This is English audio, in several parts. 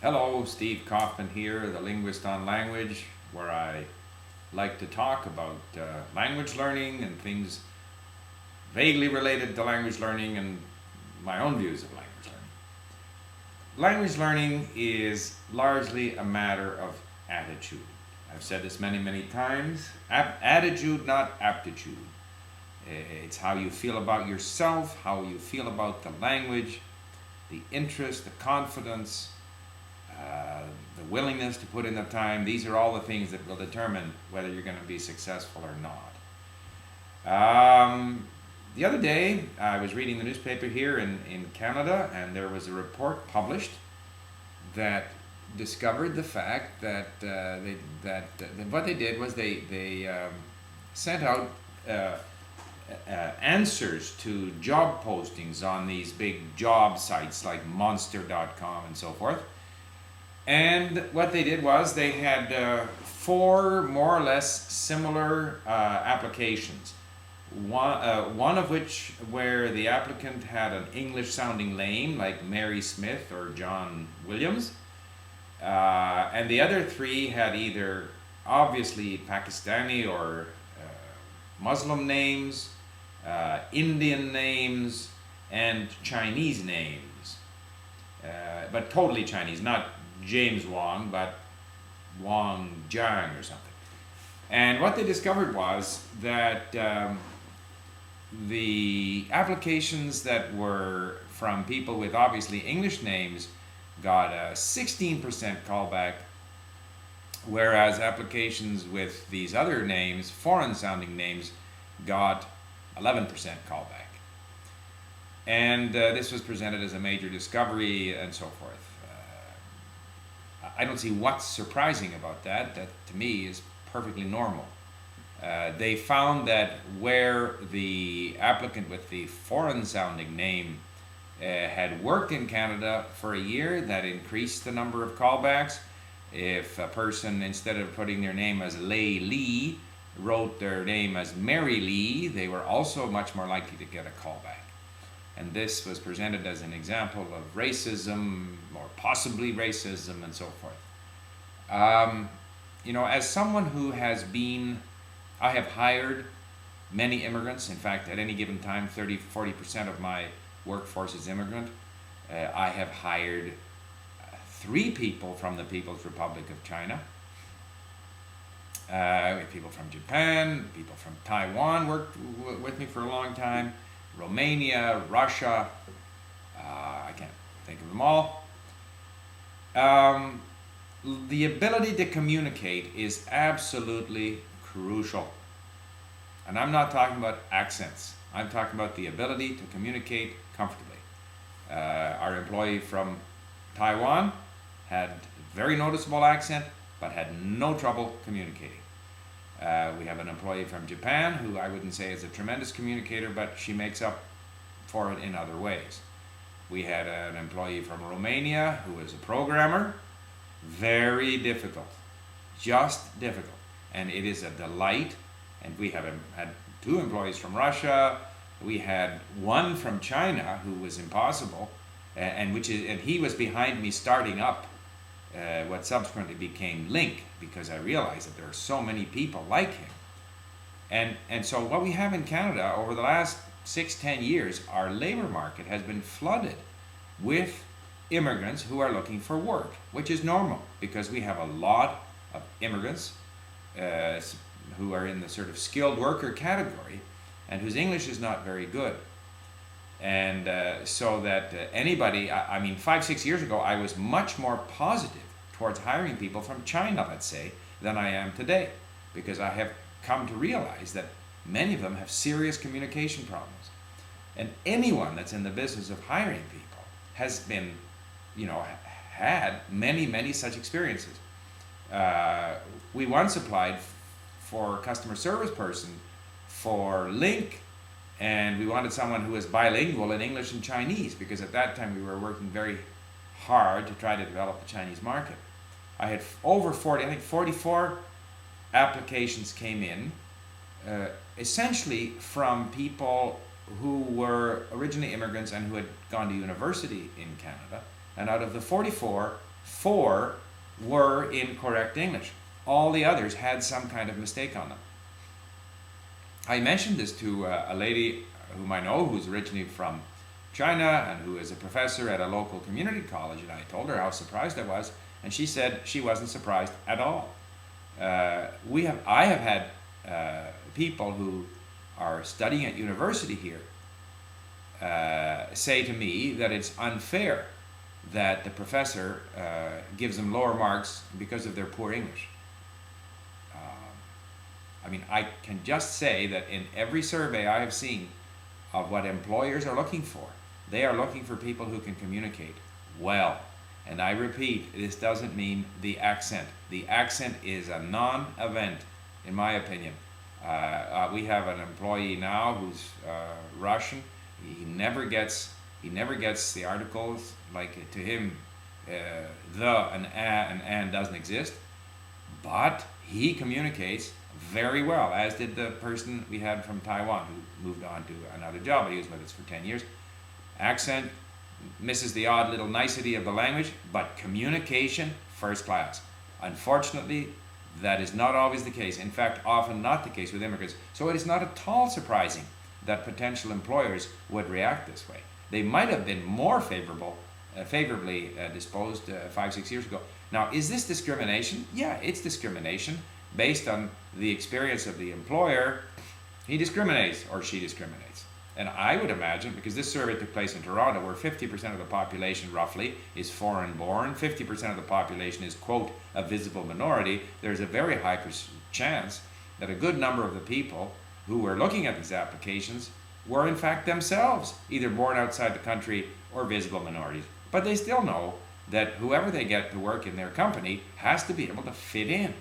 Hello, Steve Kaufman here, the Linguist on Language, where I like to talk about language learning and things vaguely related to language learning and my own views of language learning. Language learning is largely a matter of attitude. I've said this many, many times. Attitude, not aptitude. It's how you feel about yourself, how you feel about the language, the interest, the confidence, the willingness to put in the time. These are all the things that will determine whether you're going to be successful or not. The other day, I was reading the newspaper here in Canada, and there was a report published that discovered the fact that what they did was they sent out answers to job postings on these big job sites like Monster.com and so forth. And what they did was they had four more or less similar applications. One of which where the applicant had an English sounding name like Mary Smith or John Williams. And the other three had either obviously Pakistani or Muslim names, Indian names, and Chinese names. But totally Chinese, not James Wong, but Wang Jiang or something. And what they discovered was that the applications that were from people with obviously English names got a 16% callback, whereas applications with these other names, foreign sounding names, got 11% callback. And this was presented as a major discovery and so forth. I don't see what's surprising about that. That to me is perfectly normal. They found that where the applicant with the foreign sounding name had worked in Canada for a year, that increased the number of callbacks. If a person, instead of putting their name as Lei Lee, wrote their name as Mary Lee, they were also much more likely to get a callback. And this was presented as an example of racism, or possibly racism, and so forth. As someone who has been, I have hired many immigrants. In fact, at any given time, 30-40% of my workforce is immigrant. I have hired 3 people from the People's Republic of China. People from Japan, people from Taiwan worked with me for a long time. Romania, Russia, I can't think of them all. The ability to communicate is absolutely crucial. And I'm not talking about accents. I'm talking about the ability to communicate comfortably. Our employee from Taiwan had a very noticeable accent, but had no trouble communicating. We have an employee from Japan who I wouldn't say is a tremendous communicator, but she makes up for it in other ways. We had an employee from Romania who is a programmer. Very difficult, just difficult. And it is a delight. And we have had 2 employees from Russia. We had one from China who was impossible, and he was behind me starting up what subsequently became Link, because I realized that there are so many people like him. And so what we have in Canada over the last 6-10 years, our labor market has been flooded with immigrants who are looking for work, which is normal because we have a lot of immigrants who are in the sort of skilled worker category and whose English is not very good. And so that anybody, 5-6 years ago, I was much more positive towards hiring people from China, let's say, than I am today, because I have come to realize that many of them have serious communication problems. And anyone that's in the business of hiring people has been, had many such experiences. We once applied for a customer service person for Link, and we wanted someone who was bilingual in English and Chinese, because at that time we were working very hard to try to develop the Chinese market. I had over 44 applications came in, essentially from people who were originally immigrants and who had gone to university in Canada. And out of the 44, 4 were in correct English. All the others had some kind of mistake on them. I mentioned this to a lady whom I know who's originally from China and who is a professor at a local community college, and I told her how surprised I was, and she said she wasn't surprised at all. I have had people who are studying at university here say to me that it's unfair that the professor gives them lower marks because of their poor English. I mean, I can just say that in every survey I have seen of what employers are looking for, they are looking for people who can communicate well. And I repeat, this doesn't mean the accent. The accent is a non-event, in my opinion. We have an employee now who's Russian. He never gets the articles. Like, to him, the and a and an doesn't exist. But he communicates very well, as did the person we had from Taiwan who moved on to another job, but he was with us for 10 years. Accent misses the odd little nicety of the language, but communication, first class. Unfortunately, that is not always the case. In fact, often not the case with immigrants. So it is not at all surprising that potential employers would react this way. They might have been more favorably disposed 5-6 years ago. Now, is this discrimination? Yeah, it's discrimination based on the experience of the employer. He discriminates or she discriminates. And I would imagine, because this survey took place in Toronto, where 50% of the population roughly is foreign born, 50% of the population is, quote, a visible minority, there's a very high chance that a good number of the people who were looking at these applications were in fact themselves either born outside the country or visible minorities. But they still know that whoever they get to work in their company has to be able to fit in.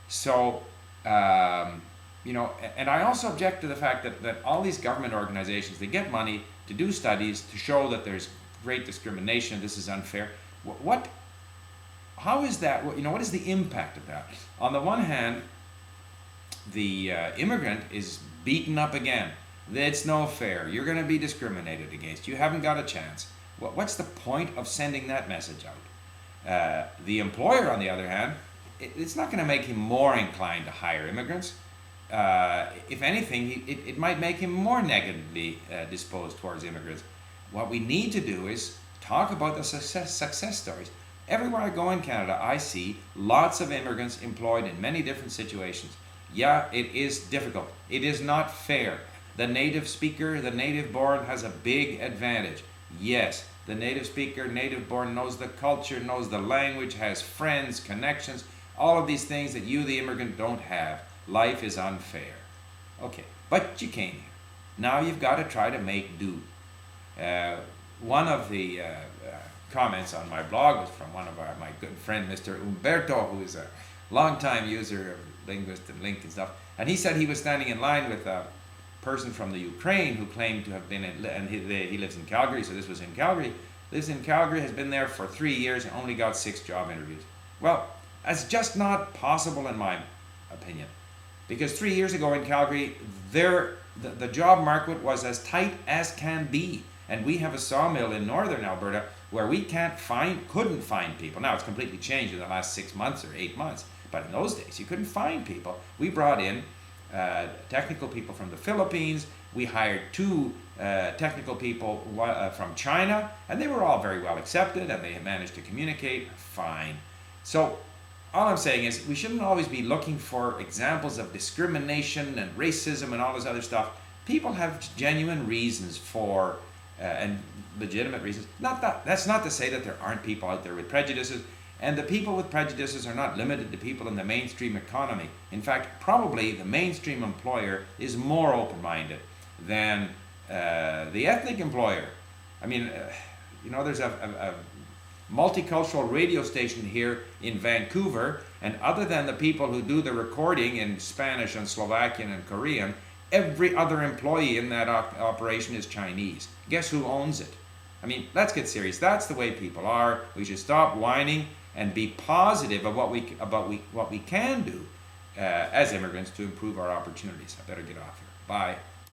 So, and I also object to the fact that all these government organizations, they get money to do studies to show that there's great discrimination, this is unfair. How is that, what is the impact of that? On the one hand, the immigrant is beaten up again. It's no fair, you're going to be discriminated against, you haven't got a chance. What's the point of sending that message out? The employer, on the other hand, it's not going to make him more inclined to hire immigrants. If anything, it might make him more negatively disposed towards immigrants. What we need to do is talk about the success stories. Everywhere I go in Canada, I see lots of immigrants employed in many different situations. Yeah, it is difficult. It is not fair. The native speaker, the native born, has a big advantage. Yes, the native speaker, native born, knows the culture, knows the language, has friends, connections, all of these things that you, the immigrant, don't have. Life is unfair. Okay, but you came here. Now you've got to try to make do. One of the comments on my blog was from one of my good friend, Mr. Umberto, who is a longtime user of Linguist and Link and stuff. And he said he was standing in line with a person from the Ukraine who claimed to have been, and he lives in Calgary, so this was in Calgary. Lives in Calgary, has been there for 3 years and only got 6 job interviews. Well, that's just not possible in my opinion. Because 3 years ago in Calgary, the job market was as tight as can be. And we have a sawmill in northern Alberta where we couldn't find people. Now it's completely changed in the last 6 months or 8 months. But in those days, you couldn't find people. We brought in technical people from the Philippines. We hired 2 technical people from China. And they were all very well accepted and they managed to communicate fine. So all I'm saying is we shouldn't always be looking for examples of discrimination and racism and all this other stuff. People have genuine reasons for, and legitimate reasons. That's not to say that there aren't people out there with prejudices, and the people with prejudices are not limited to people in the mainstream economy. In fact, probably the mainstream employer is more open-minded than the ethnic employer. I mean, there's a multicultural radio station here in Vancouver, and other than the people who do the recording in Spanish and Slovakian and Korean, every other employee in that operation is Chinese. Guess who owns it? I mean, let's get serious. That's the way people are. We should stop whining and be positive about what we can do as immigrants to improve our opportunities. I better get off here. Bye.